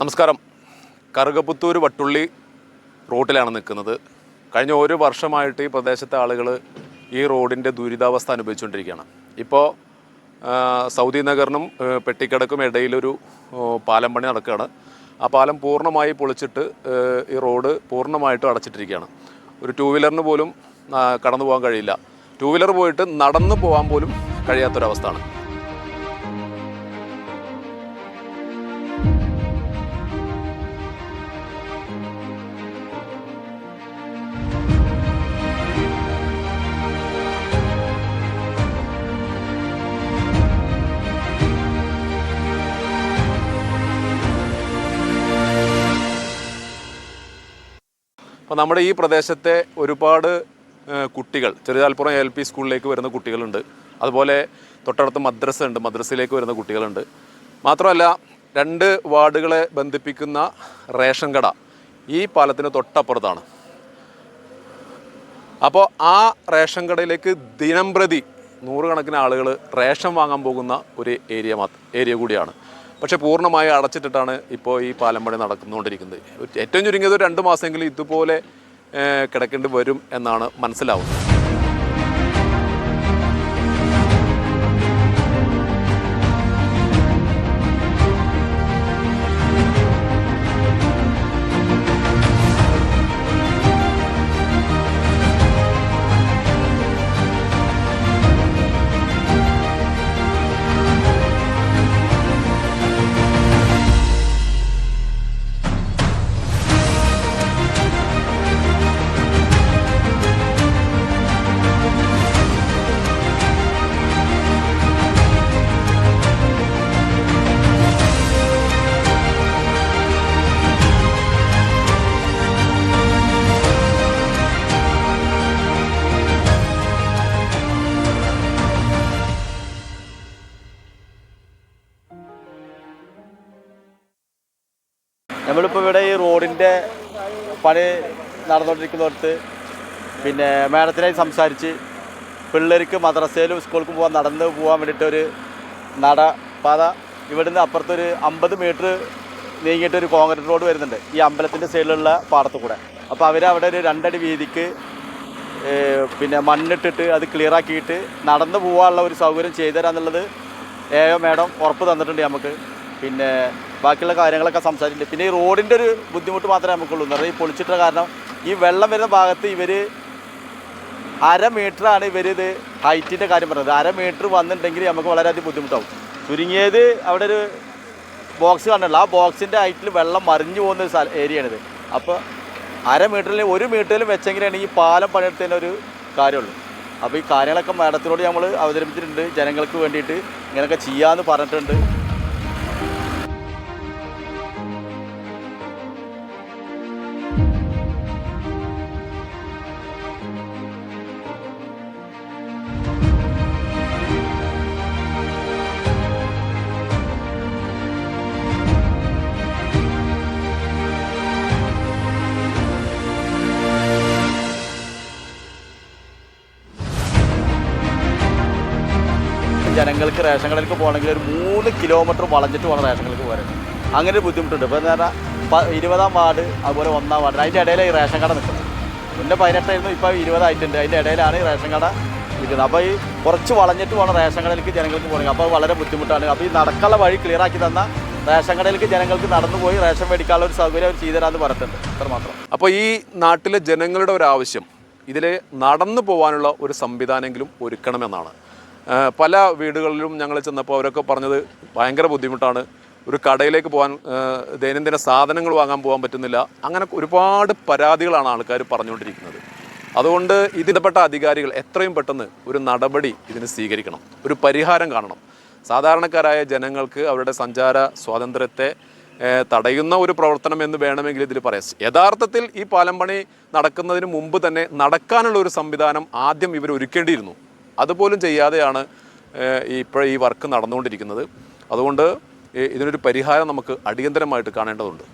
നമസ്കാരം. കറുകപ്പുത്തൂർ വട്ടുള്ളി റോഡിലാണ് നിൽക്കുന്നത്. കഴിഞ്ഞ ഒരു വർഷമായിട്ട് ഈ പ്രദേശത്തെ ആളുകൾ ഈ റോഡിൻ്റെ ദുരിതാവസ്ഥ അനുഭവിച്ചുകൊണ്ടിരിക്കുകയാണ്. ഇപ്പോൾ സൗദി നഗറിനും പെട്ടിക്കടക്കും ഇടയിലൊരു പാലം പണി നടക്കുകയാണ്. ആ പാലം പൂർണ്ണമായി പൊളിച്ചിട്ട് ഈ റോഡ് പൂർണ്ണമായിട്ടും അടച്ചിട്ടിരിക്കുകയാണ്. ഒരു ടൂ വീലറിന് പോലും കടന്നു പോകാൻ കഴിയില്ല. ടൂ വീലർ പോയിട്ട് നടന്നു പോകാൻ പോലും കഴിയാത്തൊരവസ്ഥയാണ്. അപ്പോൾ നമ്മുടെ ഈ പ്രദേശത്തെ ഒരുപാട് കുട്ടികൾ ചെറുതാൽപ്പുറം LP സ്കൂളിലേക്ക് വരുന്ന കുട്ടികളുണ്ട്. അതുപോലെ തൊട്ടടുത്ത് മദ്രസ ഉണ്ട്, മദ്രസയിലേക്ക് വരുന്ന കുട്ടികളുണ്ട്. മാത്രമല്ല 2 വാർഡുകളെ ബന്ധിപ്പിക്കുന്ന റേഷൻ കട ഈ പാലത്തിന് തൊട്ടപ്പുറത്താണ്. അപ്പോൾ ആ റേഷൻ കടയിലേക്ക് ദിനംപ്രതി 100 കണക്കിന് ആളുകൾ റേഷൻ വാങ്ങാൻ പോകുന്ന ഒരു ഏരിയ കൂടിയാണ്. പക്ഷേ പൂർണ്ണമായി അടച്ചിട്ടിട്ടാണ് ഇപ്പോൾ ഈ പാലം പണി നടന്നുകൊണ്ടിരിക്കുന്നത്. ഏറ്റവും ചുരുങ്ങിയത് 2 മാസമെങ്കിലും ഇതുപോലെ കിടക്കേണ്ടി വരും എന്നാണ് മനസ്സിലാവുന്നത്. നമ്മളിപ്പോൾ ഇവിടെ ഈ റോഡിൻ്റെ പണി നടന്നുകൊണ്ടിരിക്കുന്നിടത്ത് പിന്നെ മാഡത്തിനായി സംസാരിച്ച് പിള്ളേർക്ക് മദ്രസയിലും സ്കൂളിലും നടന്ന് പോകാൻ വേണ്ടിയിട്ടൊരു നടപാത ഇവിടുന്ന് അപ്പുറത്തൊരു 50 മീറ്റർ നീങ്ങിയിട്ടൊരു കോൺക്രീറ്റ് റോഡ് വരുന്നുണ്ട് ഈ അമ്പലത്തിൻ്റെ സൈഡിലുള്ള പാടത്തു കൂടെ. അപ്പോൾ അവരവിടെ ഒരു 2 അടി വീതിക്ക് പിന്നെ മണ്ണിട്ടിട്ട് അത് ക്ലിയറാക്കിയിട്ട് നടന്നു പോകാനുള്ള ഒരു സൗകര്യം ചെയ്തു തരാമെന്നുള്ളത് മേഡം ഉറപ്പ് തന്നിട്ടുണ്ട് നമുക്ക്. പിന്നെ ബാക്കിയുള്ള കാര്യങ്ങളൊക്കെ സംസാരിച്ചിട്ടുണ്ട്. പിന്നെ ഈ റോഡിൻ്റെ ഒരു ബുദ്ധിമുട്ട് മാത്രമേ നമുക്കുള്ളൂ എന്ന് പറഞ്ഞാൽ ഈ പൊളിച്ചിട്ട കാരണം ഈ വെള്ളം വരുന്ന ഭാഗത്ത് ഇവർ 1/2 മീറ്ററാണ് ഇത് ഹൈറ്റിൻ്റെ കാര്യം പറഞ്ഞത്. 1/2 മീറ്റർ വന്നിട്ടുണ്ടെങ്കിൽ നമുക്ക് വളരെയധികം ബുദ്ധിമുട്ടാവും. ചുരുങ്ങിയത് അവിടെ ഒരു ബോക്സ് കണ്ടല്ലോ, ആ ബോക്സിൻ്റെ ഹൈറ്റിൽ വെള്ളം മറിഞ്ഞു പോകുന്ന ഒരു ഏരിയയാണിത്. അപ്പോൾ 1/2 മീറ്ററിൽ 1 മീറ്ററിലും വെച്ചെങ്കിലാണ് ഈ പാലം പണിയെടുത്തതിന് ഒരു കാര്യമുള്ളൂ. അപ്പോൾ ഈ കാര്യങ്ങളൊക്കെ മാഡത്തിനോട് നമ്മൾ അവതരിപ്പിച്ചിട്ടുണ്ട്. ജനങ്ങൾക്ക് വേണ്ടിയിട്ട് ഇങ്ങനെയൊക്കെ ചെയ്യാമെന്ന് പറഞ്ഞിട്ടുണ്ട്. ജനങ്ങൾക്ക് റേഷൻ കടയിലേക്ക് പോകണമെങ്കിൽ ഒരു 3 കിലോമീറ്റർ വളഞ്ഞിട്ട് വേണം റേഷൻ കടയിലേക്ക് പോകാൻ. അങ്ങനെ ഒരു ബുദ്ധിമുട്ടുണ്ട്. ഇപ്പോൾ എന്ന് പറഞ്ഞാൽ 20-ാം വാർഡ് അതുപോലെ 1-ാം വാർഡ് അതിൻ്റെ ഇടയിലാണ് ഈ റേഷൻ കട നിൽക്കുന്നത്. പിന്നെ 18 ഇപ്പോൾ 20 ആയിട്ടുണ്ട്. അതിൻ്റെ ഇടയിലാണ് ഈ റേഷൻ കട നിൽക്കുന്നത്. അപ്പോൾ ഈ കുറച്ച് വളഞ്ഞിട്ട് വേണം റേഷൻ കടയിലേക്ക് ജനങ്ങൾക്ക് പോകണമെങ്കിൽ. അപ്പോൾ വളരെ ബുദ്ധിമുട്ടാണ്. അപ്പോൾ ഈ നടക്കാനുള്ള വഴി ക്ലിയറാക്കി തന്ന റേഷൻ കടയിലേക്ക് ജനങ്ങൾക്ക് നടന്നു പോയി റേഷൻ മേടിക്കാനുള്ള ഒരു സൗകര്യം അവർ ചെയ്തു തരാമെന്ന് പറഞ്ഞിട്ടുണ്ട്. അത്രമാത്രം. അപ്പോൾ ഈ നാട്ടിലെ ജനങ്ങളുടെ ഒരു ആവശ്യം ഇതിൽ നടന്നു പോകാനുള്ള ഒരു സംവിധാനമെങ്കിലും ഒരുക്കണമെന്നാണ്. പല വീടുകളിലും ഞങ്ങൾ ചെന്നപ്പോൾ അവരൊക്കെ പറഞ്ഞത് ഭയങ്കര ബുദ്ധിമുട്ടാണ്. ഒരു കടയിലേക്ക് പോകാൻ, ദൈനംദിന സാധനങ്ങൾ വാങ്ങാൻ പോകാൻ പറ്റുന്നില്ല. അങ്ങനെ ഒരുപാട് പരാതികളാണ് ആൾക്കാർ പറഞ്ഞുകൊണ്ടിരിക്കുന്നത്. അതുകൊണ്ട് ഇതിൽപ്പെട്ട അധികാരികൾ എത്രയും പെട്ടെന്ന് ഒരു നടപടി ഇതിന് സ്വീകരിക്കണം, ഒരു പരിഹാരം കാണണം. സാധാരണക്കാരായ ജനങ്ങൾക്ക് അവരുടെ സഞ്ചാര സ്വാതന്ത്ര്യത്തെ തടയുന്ന ഒരു പ്രവർത്തനം എന്ന് വേണമെങ്കിൽ ഇതിൽ പറയാം. യഥാർത്ഥത്തിൽ ഈ പാലം പണി നടക്കുന്നതിന് മുമ്പ് തന്നെ നടക്കാനുള്ള ഒരു സംവിധാനം ആദ്യം ഇവർ ഒരുക്കേണ്ടിയിരുന്നു. അതുപോലും ചെയ്യാതെയാണ് ഇപ്പോൾ ഈ വർക്ക് നടന്നുകൊണ്ടിരിക്കുന്നത്. അതുകൊണ്ട് ഇതിനൊരു പരിഹാരം നമുക്ക് അടിയന്തരമായിട്ട് കാണേണ്ടതുണ്ട്.